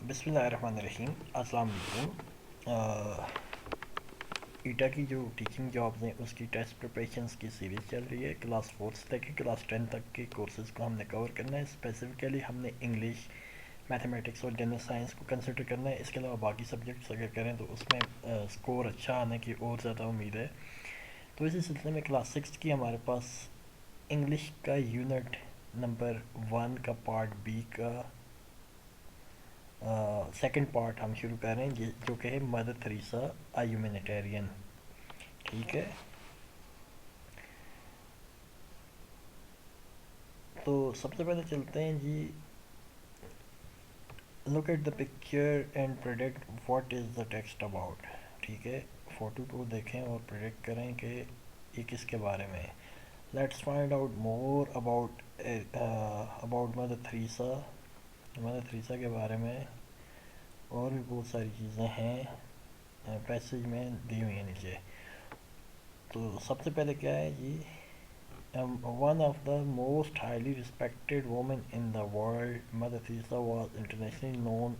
بسم اللہ الرحمن الرحیم. السلام علیکم. ایٹا کی جو ٹیچنگ جابز ہیں اس کی ٹیسٹ پریپریشنس کی سیریز چل رہی ہے. کلاس 4 سے لے کے کلاس 10 تک کے کورسز کو ہم نے کور کرنا ہے. اسپیسیفکلی ہم نے انگلش، میتھمیٹکس اور جنرل سائنس کو کنسیڈر کرنا ہے. اس کے علاوہ باقی سبجیکٹس اگر کریں تو اس میں اسکور اچھا آنے کی اور زیادہ امید ہے. تو اسی سلسلے میں کلاس 6 کی ہمارے پاس انگلش کا یونٹ نمبر 1 کا پارٹ بی کا سیکنڈ پارٹ ہم شروع کر رہے ہیں، جو کہ ہے مدر تھریسا اے ہیومینیٹیرین. ٹھیک ہے، تو سب سے پہلے چلتے ہیں جی. Look at the picture and predict what is the text about. ٹھیک ہے، فوٹو کو دیکھیں اور پریڈکٹ کریں کہ یہ کس کے بارے میں. Let's find out more about mother Theresa کے بارے میں. اور بھی بہت ساری چیزیں ہیں پیسج میں دی ہوئی ہیں نیچے. تو سب سے پہلے کیا ہے جی، one of the most highly respected women in the world, Mother Teresa was internationally known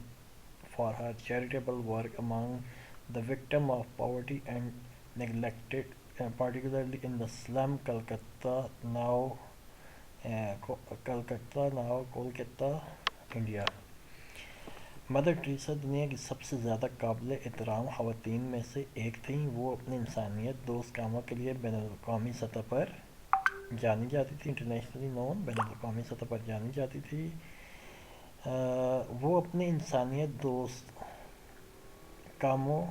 for her charitable work among the victim of poverty and neglected, particularly in the slum Kolkata, India. Mother Teresa دنیا کی سب سے زیادہ قابل احترام خواتین میں سے ایک تھیں. وہ اپنے انسانیت دوست کاموں کے لیے بین الاقوامی سطح پر جانی جاتی تھی. انٹرنیشنلی نون، بین الاقوامی سطح پر جانی جاتی تھی. وہ اپنے انسانیت دوست کاموں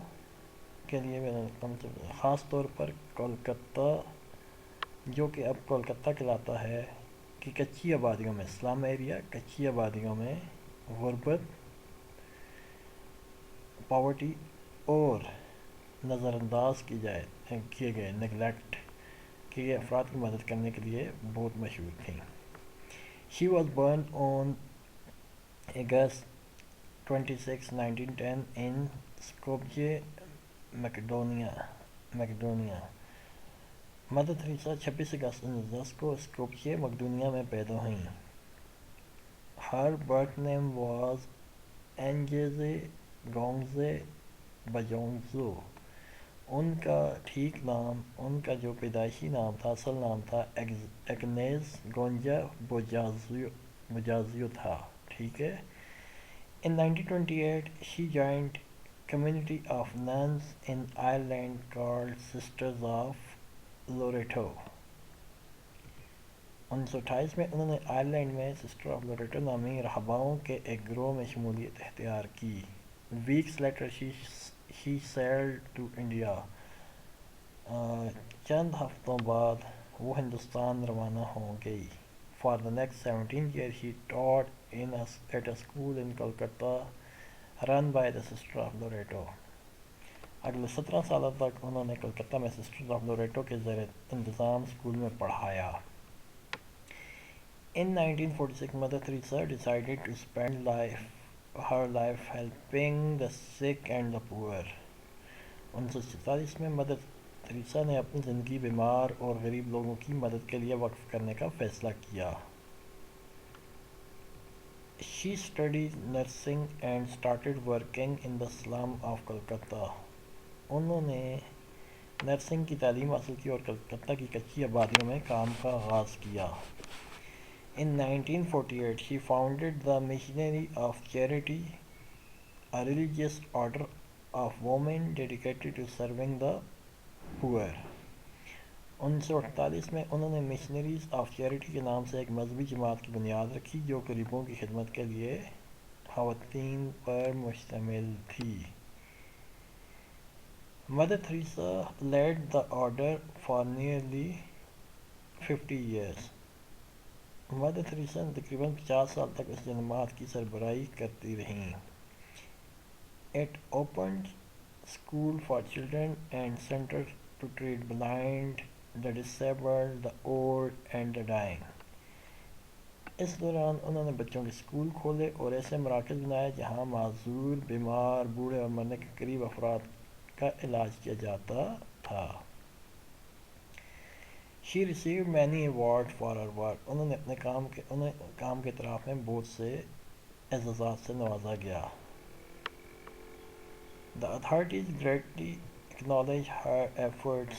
کے لیے بین الاقوامی خاص طور پر کولکتہ، جو کہ اب کولکتہ کہلاتا ہے، کہ کچی آبادیوں میں، اسلام ایریا، کچی آبادیوں میں غربت، پاورٹی اور نظر انداز کیے گئے نگلیکٹ کیے گئے افراد کی مدد کرنے کے لیے بہت مشہور تھیں. She was born on August 26 1910 in Skopje, Macedonia. Mother Teresa 26 اگست 1910 کو اسکوپجے، مقدونیہ میں پیدا ہوئیں. ہر برتھ نیم واز اینجیزے گونزے بجونزو. ان کا ٹھیک نام، ان کا جو پیدائشی نام تھا، اصل نام تھا ایگنیز گونجا بوجازیو تھا. ٹھیک ہے. In 1928 she joined community of nuns in Ireland called Sisters of Loreto. 1928 میں انہوں نے آئرلینڈ میں سسٹر آف لوریٹو نامی رہباؤں کے ایک گروہ میں شمولیت اختیار کی. Weeks later she sailed to India. چند ہفتوں بعد وہ ہندوستان روانہ ہو گئی. For the next 17 years she taught at a school in Kolkata run by the Sister of Loreto. اگلے 17 سالوں تک انہوں نے کلکتہ میں سسٹر آف لوریٹو کے زیر انتظام اسکول میں پڑھایا. In 1946 Mother Teresa decided to spend her life helping the sick and the poor. 1947 میں مدر تریسا نے اپنی زندگی بیمار اور غریب لوگوں کی مدد کے لیے وقف کرنے کا فیصلہ کیا. She studied nursing and started working in the slum of Kolkata. انہوں نے نرسنگ کی تعلیم حاصل کی اور کلکتہ کی کچی آبادیوں میں کام کا آغاز کیا. In 1948 she founded the Missionary of Charity, a religious order of women dedicated to serving the poor. 1948 میں انہوں نے مشنریز آف چیریٹی کے نام سے ایک مذہبی جماعت کی بنیاد رکھی جو غریبوں کی خدمت کے لیے خواتین پر مشتمل تھی. Mother Theresa led the order for nearly 50 years. Mother Theresa نے تقریباً 50 سال تک اس جماعت کی سربراہی کرتی رہیں. It opened school for children and centers to treat blind, the disabled, the old and the dying. اس دوران انہوں نے بچوں کے اسکول کھولے اور ایسے مراکز بنائے جہاں معذور، بیمار، بوڑھے اور مرنے کے قریب افراد کا علاج کیا جاتا تھا. She received many awards for her work. انہیں اپنے کام کے اطراف میں بہت سے اعزازات سے نوازا گیا. The authorities greatly acknowledge her efforts.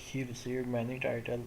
She received many titles,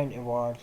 and awards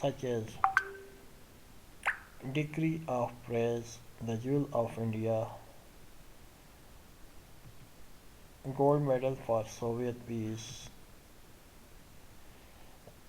such as Degree of Praise, the Jewel of India, Gold Medal for Soviet Peace.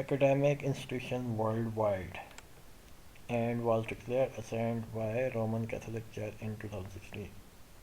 academic institution worldwide and was declared a saint by Roman Catholic Church in 2016.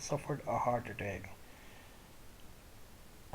suffered a heart attack.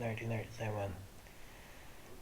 1997.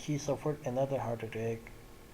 She suffered another heart attack.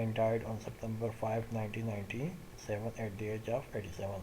and died on September 5, 1997 at the age of 87.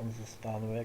1997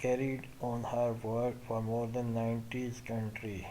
carried on her work for more than 90 countries.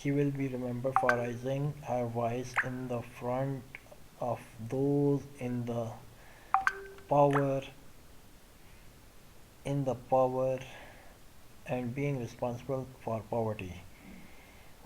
She will be remembered for raising her voice in the front of those in the power and being responsible for poverty.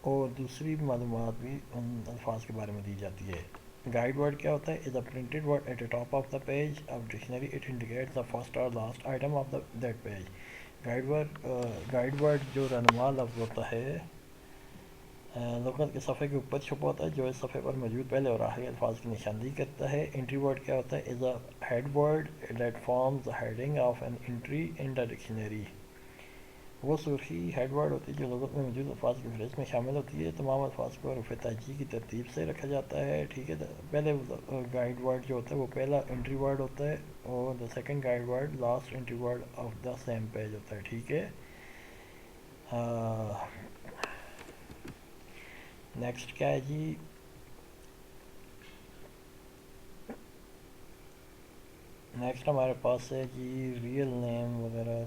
اور دوسری معلومات بھی ان الفاظ کے بارے میں دی جاتی ہے. گائیڈ ورڈ کیا ہوتا ہے؟ Is a printed word at the top of the page of dictionary. It indicates the first اور last item of that page. Guide word جو رہنما لفظ ہوتا ہے لغت کے صفحے کے اوپر چھپا ہوتا ہے جو اس صفحے پر موجود پہلے اور آخری الفاظ کی نشاندہی کرتا ہے. انٹری ورڈ کیا ہوتا ہے؟ Is a head word that forms the heading of an entry in the dictionary. وہ سرخی ہیڈ ورڈ ہوتی ہے جو لغت میں موجود الفاظ کی فہرست میں شامل ہوتی ہے. تمام الفاظ کو حروف تہجی کی ترتیب سے رکھا جاتا ہے. ٹھیک ہے، پہلے گائیڈ ورڈ جو ہوتا ہے وہ پہلا انٹری ورڈ ہوتا ہے اور the second guide word last entry word of the same page ہوتا ہے. ٹھیک ہے. نیکسٹ کیا ہے جی؟ نیکسٹ ہمارے پاس ہے جی ریئل نیم وغیرہ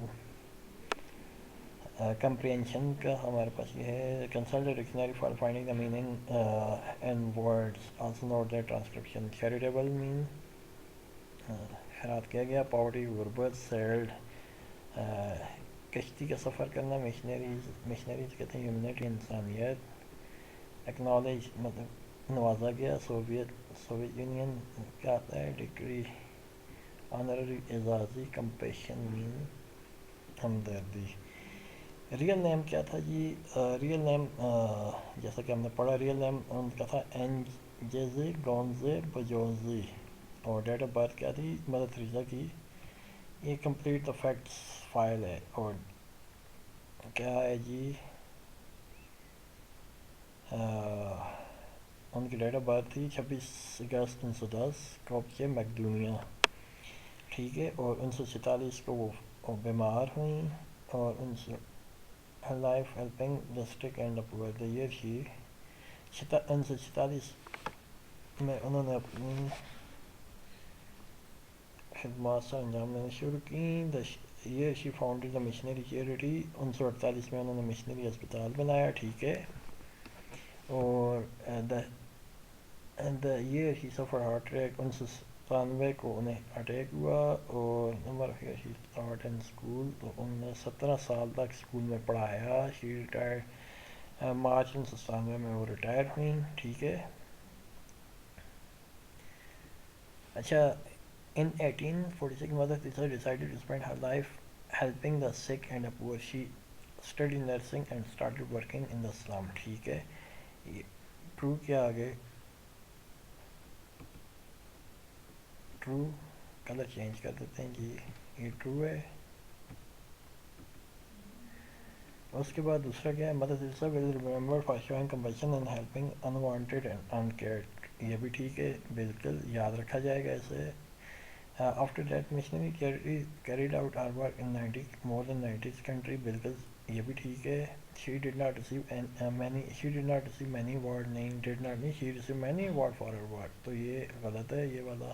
کمپریہنشن کا. ہمارے پاس یہ ہے consult dictionary for finding the meaning and words also note that transcription. Charitable mean خیرات کیا گیا. پاورٹی غربت. سیلڈ کشتی کا سفر کرنا. مشنریز کہتے ہیں ہیومنٹی انسانیت. ایکنالج مطلب نوازا گیا. سوویت یونین کیا آتا ہے؟ ڈگری آنرری اعزازی. کمپیشن مین ہمدردی. ریئل نیم کیا تھا جی؟ ریئل نیم جیسا کہ ہم نے پڑھا ریئل نیم ان کا تھا انجیزے گونزے بجوزی. اور ڈیٹ آف برتھ کیا تھی؟ مدر تریسا کی. یہ کمپلیٹ دا فیکٹس فائل ہے. اور کیا ہے جی؟ ان کی ڈیٹ آف برتھ تھی 26 اگست 1910. کوپچے میکڈونیا. ٹھیک ہے. اور 1946 کو وہ بیمار ہوئیں. اور لائف ہیلپنگ ڈسٹرکٹ اینڈ پور دا ایئر شی 1946 میں انہوں نے اپنی خدمات سر انجام دینا شروع کی. دا year she founded the missionary charity. 1948 میں انہوں نے مشنری اسپتال بنایا. ٹھیک ہے. اور دا ایئر شی سفر ہارٹ اٹیک. 1997 کو انہیں اٹیک ہوا. اور number of year she start in school. تو انہوں نے 17 سال تک اسکول میں پڑھایا. شی ریٹائرڈ مارچ 1997 میں وہ ریٹائر ہوئیں. ٹھیک ہے. اچھا. In 1846, Mother Teresa decided to spend her life helping the sick and the poor. She studied nursing and started working in the slum. ٹھیک ہے. ٹرو کیا آگے؟ ٹرو کلر چینج کر دیتے ہیں جی. یہ ٹرو ہے. اس کے بعد دوسرا کیا ہے؟ Mother Teresa will remember for showing compassion and helping unwanted and uncared. یہ بھی ٹھیک ہے، بالکل یاد رکھا جائے گا اسے. After that, missionary carried out her work in more than 90 countries. بالکل یہ بھی ٹھیک ہے. She did not receive many awards. نہیں she received many awards for her work. تو یہ غلط ہے یہ والا.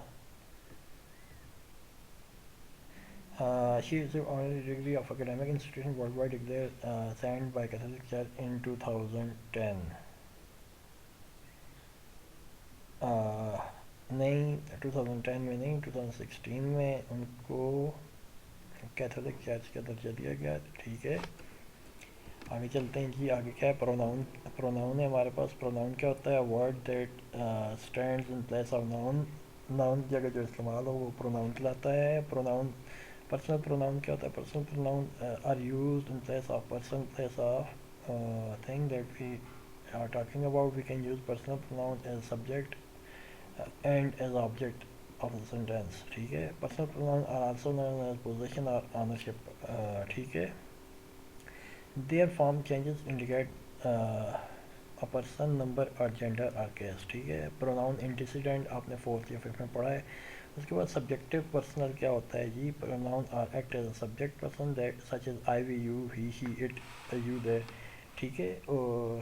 She received honorary degree of academic institution worldwide declared signed by Catholic Church in 2010. نہیں 2010 میں نہیں 2016 میں ان کو کیتھولک چرچ کا درجہ دیا گیا. ٹھیک ہے. آگے چلتے ہیں جی. آگے کیا ہے؟ پروناؤن ہے ہمارے پاس. پروناؤن کیا ہوتا ہے؟ Word that stands in place of noun. Noun کی جگہ جو استعمال ہو وہ پروناؤن کہلاتا ہے. پروناؤن پرسنل پروناؤن کیا ہوتا ہے؟ Personal pronoun are used in place of person place of thing that we are talking about. We can use personal pronoun as subject and as object of the sentence. ٹھیک ہے. Personal pronoun are also known as possession اور ownership. ٹھیک ہے. Their form changes indicate a person, number اور gender اور case. ٹھیک ہے. Pronoun انٹیسیڈنٹ آپ نے 4th یا 5th میں پڑھا ہے. اس کے بعد سبجیکٹیو پرسنل کیا ہوتا ہے جی؟ Pronoun are act as a subject person that such as I we you he she it you they. ٹھیک ہے. اور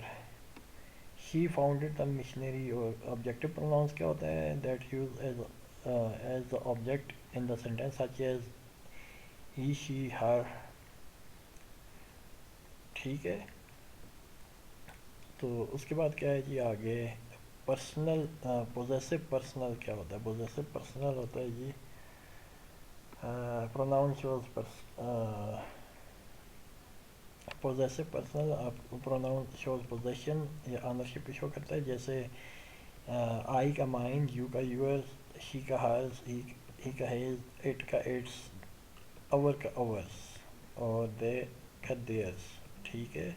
شی فاؤنڈیڈ دا مشنری. اور آبجیکٹیو پروناؤنس کیا ہوتا ہے؟ That use as the object in the sentence such as he she her. ٹھیک ہے. تو اس کے بعد کیا ہے جی آگے؟ پرسنل پوزیسو پرسنل کیا ہوتا ہے؟ پوزیسو پرسنل ہوتا ہے جی pronoun shows possessive personal pronoun shows possession یا ownership شو کرتا ہے، جیسے I کا mine، you کا yours، she کا hers، he کا his، it کا its، our کا ours اور they کا theirs. ٹھیک ہے.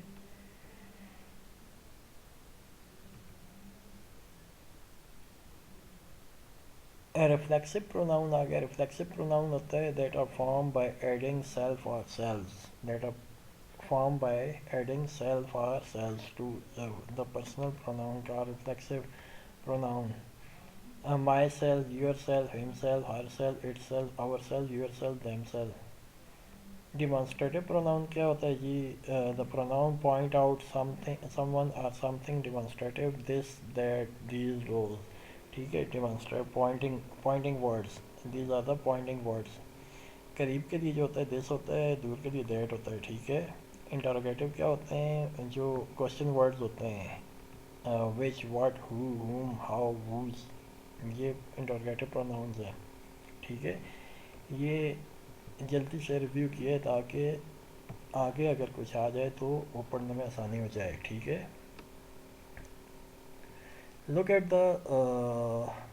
ریفلیکسو پروناؤن آ گیا. ریفلیکسو پروناؤن ہوتا ہے that are form by adding self or selves, that are form by adding self or selves to the personal pronoun کا reflexive pronoun. Myself, yourself, himself, herself, itself, ourself, yourself, themself. Demonstrative pronoun کیا ہوتا ہے جی؟ The pronoun point out someone or something demonstrative this that these those. ٹھیک ہے. Demonstrate pointing words, these are the pointing words. قریب کے لیے جو ہوتا ہے دس ہوتا ہے، دور کے لیے دیٹ ہوتا ہے. ٹھیک ہے. انٹروگیٹو کیا ہوتے ہیں؟ جو کوشچن ورڈز ہوتے ہیں، which, what, who, whom, how, whose, یہ انٹروگیٹو پروناؤنز ہیں. ٹھیک ہے. یہ جلدی سے ریویو کیے تاکہ آگے اگر کچھ آ جائے تو وہ پڑھنے میں آسانی ہو جائے. ٹھیک ہے. Look at the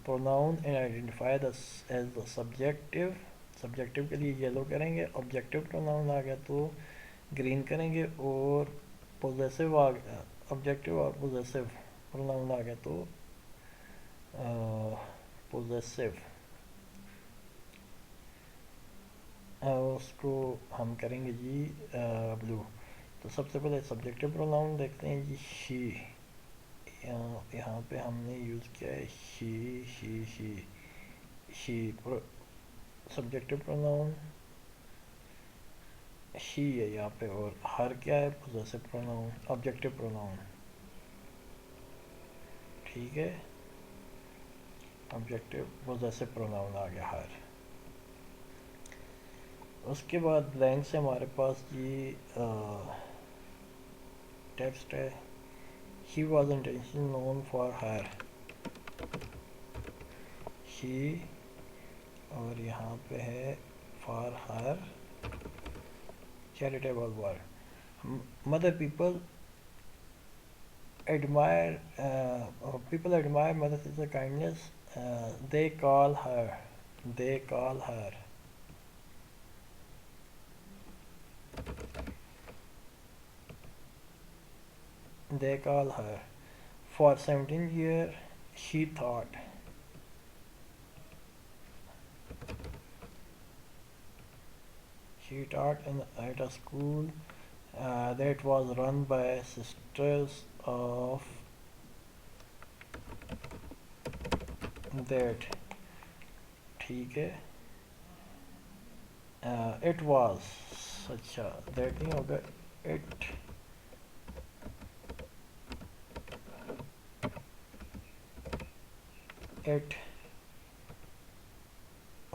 pronoun and identify as the subjective. Subjective کے لیے یلو کریں گے. آبجیکٹیو پروناؤن آ گیا تو گرین کریں گے. اور پوزیسو آ گیا، آبجیکٹیو اور پوزیسو پروناؤن آ گیا تو پوزیسو اس کو ہم کریں گے جی بلو. تو سب سے پہلے سبجیکٹیو پروناؤن دیکھتے ہیں جی. شی، یہاں پہ ہم نے یوز کیا ہے شی سبجیکٹیو پروناؤن شی ہے یہاں پہ. اور ہر کیا ہے؟ Possessive pronoun, objective pronoun. ٹھیک ہے. آبجیکٹیو پوزیسو پروناؤن آ گیا ہر. اس کے بعد بلینک سے ہمارے پاس جی ٹیکسٹ ہے. She was intentionally known for her. She اور یہاں پہ ہے for her charitable work. Mother people admire Mother Teresa's kindness. They call her. They call her. They call her. For 17 years she taught. She taught at a school that was run by Sisters of that. ٹھیک ہے. It was. اچھا that نہیں ہوگا. It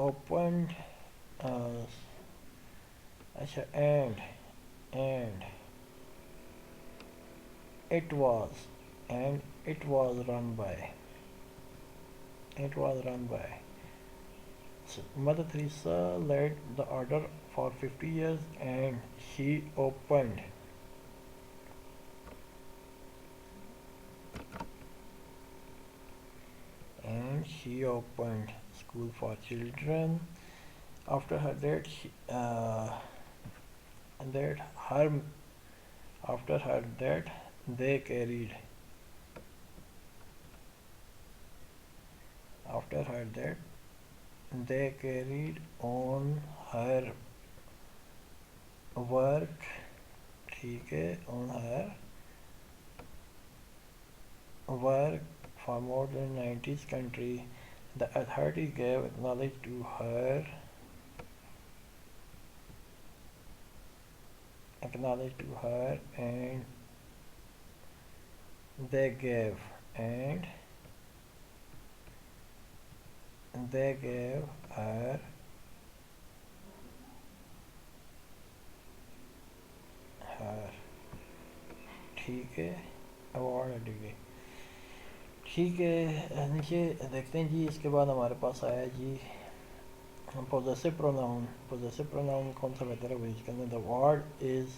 opened اچھا and it was run by. Mother Teresa led the order for 50 years and she opened school for children. After her death they carried on her work. ٹھیک ہے. on her work for more than 90 countries. The authority gave acknowledge to her and they gave her ٹھیک ہے award and degree. ٹھیک ہے. نیچے دیکھتے ہیں جی. اس کے بعد ہمارے پاس آیا جی پوزیسو پروناؤن. کون سا بہتر ہے وہ یوز کرنا. The word is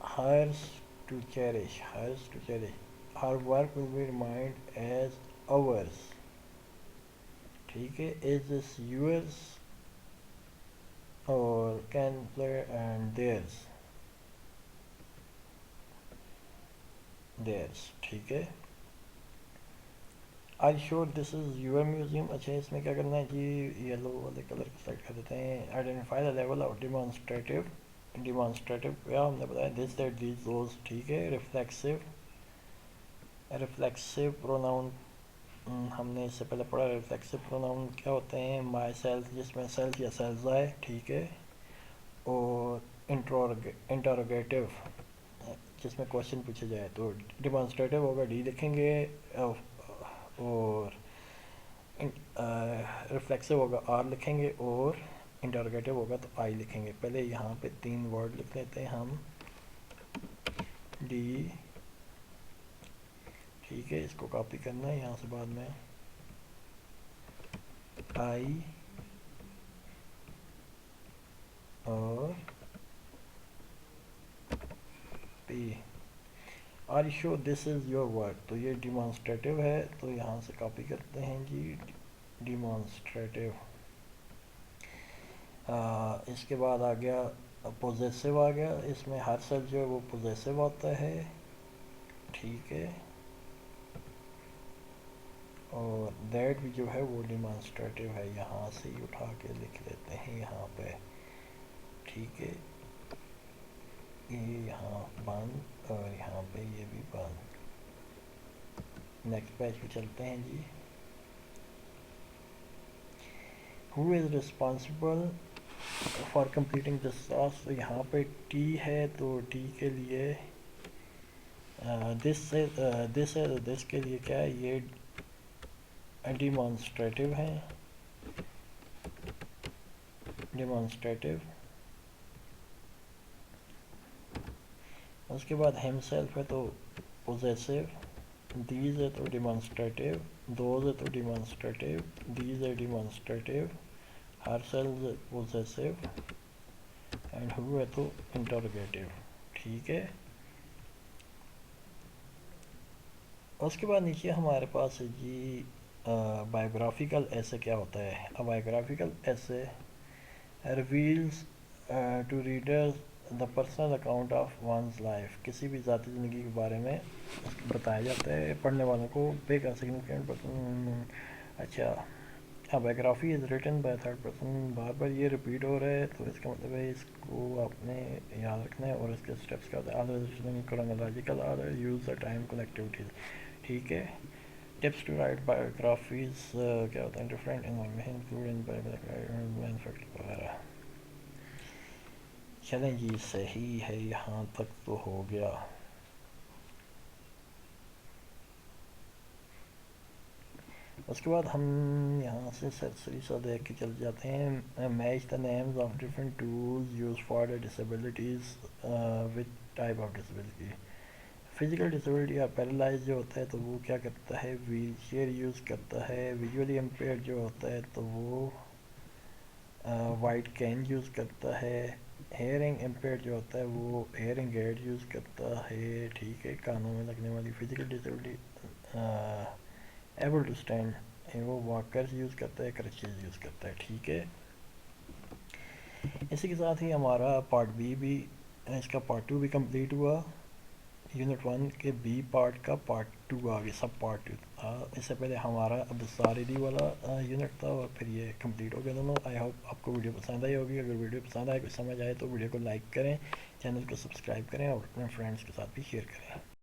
hers to cherish, her work will be remained as ours. ٹھیک ہے. Is this yours or Candler and theirs. ٹھیک ہے. Are you sure this is your museum؟ اچھا اس میں کیا کرنا ہے جی، یلو والے کلر کو سیلیکٹ کر دیتے ہیں. Identify the level of demonstrative کیا ہم نے بتایا this that these those. ٹھیک ہے. reflexive pronoun ہم نے اس سے پہلے پڑھا. reflexive pronoun کیا ہوتے ہیں؟ my self جس میں self یا selves آئے. ٹھیک ہے. اور interrogative جس میں کوشچن پوچھا جائے. تو ڈیمانسٹریٹو ہوگا ڈی لکھیں گے، اور ریفلیکسو ہوگا آر لکھیں گے، اور انٹروگیٹو ہوگا تو آئی لکھیں گے. پہلے یہاں پہ 3 ورڈ لکھ لیتے ہیں ہم. ڈی. ٹھیک ہے. اس کو کاپی کرنا ہے یہاں سے بعد میں. آئی اور پی. Are you sure this is your work? تو یہ ڈیمانسٹریٹو ہے تو یہاں سے کاپی کرتے ہیں جی. ڈیمانسٹریٹو. اس کے بعد آ گیا پوزیسو آ گیا. اس میں ہر سیل جو ہے وہ پوزیسو آتا ہے. ٹھیک ہے. اور دیٹ بھی جو ہے وہ ڈیمانسٹریٹو ہے. یہاں سے ہی اٹھا کے لکھ لیتے ہیں یہاں پہ. ٹھیک ہے. یہ یہاں بند اور یہاں پہ یہ بھی بند. نیکسٹ پیج پہ چلتے ہیں جی. Who is responsible for completing this task؟ تو یہاں پہ ٹی ہے تو ٹی کے لیے دس ہے تو دس کے لیے کیا ہے؟ یہ ڈیمانسٹریٹو ہیں. ڈیمانسٹریٹو. اس کے بعد ہم سیلف ہے تو پوزیسو. دیز ہے تو ڈیمانسٹریٹو. دوز ہے تو ڈیمانسٹریٹو. دیز ہے ڈیمانسٹریٹو. ہر سیلز پوزیسو. اینڈ ہو ہے تو انٹروگیٹو. ٹھیک ہے. اس کے بعد نیچے ہمارے پاس ہے جی بایوگرافیکل ایسے کیا ہوتا ہے. Biographical essay reveals to readers the personal account of one's life. کسی بھی ذاتی زندگی کے بارے میں بتایا جاتا ہے پڑھنے والوں کو. Big significant. اچھا. Biography is written by third person. بار بار یہ ریپیٹ ہو رہا ہے تو اس کا مطلب ہے اس کو آپ نے یاد رکھنا ہے. اور اس کے اسٹیپس کیا ہوتے ہیں؟ Chronological order. Use the time collectivities. ٹھیک ہے. ٹپس ٹو رائٹ بایوگرافیز کیا ہوتا ہے؟ ڈفرینٹ انوائرمنٹ وغیرہ. چلیں جی صحیح ہے یہاں تک تو ہو گیا. اس کے بعد ہم یہاں سے سرسری سا دیکھ کے چل جاتے ہیں. Match the names of different tools use for the disabilities with type of disability. Physical disability یا پیرالائز جو ہوتا ہے تو وہ کیا کرتا ہے؟ ویل چیئر یوز کرتا ہے. ویژولی امپیئر جو ہوتا ہے تو وہ وائٹ کین یوز کرتا ہے. ہیئرنگ امپیئر جو ہوتا ہے وہ ہیئرنگ ایڈ یوز کرتا ہے. ٹھیک ہے. کانوں میں لگنے والی physical disability able to stand وہ واکرز یوز کرتا ہے. کرچیز یوز کرتا ہے. ٹھیک ہے. اسی کے ساتھ ہی ہمارا پارٹ بی بھی اس کا پارٹ 2 بھی کمپلیٹ ہوا. یونٹ 1 کے بی پارٹ کا پارٹ 2 آگے سب پارٹ 2 تھا. اس سے پہلے ہمارا ابصاری والا یونٹ تھا اور پھر یہ کمپلیٹ ہو گیا دونوں. آئی ہوپ آپ کو ویڈیو پسند آئی ہوگی. اگر ویڈیو پسند آئے کچھ سمجھ آئے تو ویڈیو کو لائک کریں، چینل کو سبسکرائب کریں اور اپنے فرینڈس کے ساتھ بھی شیئر کریں.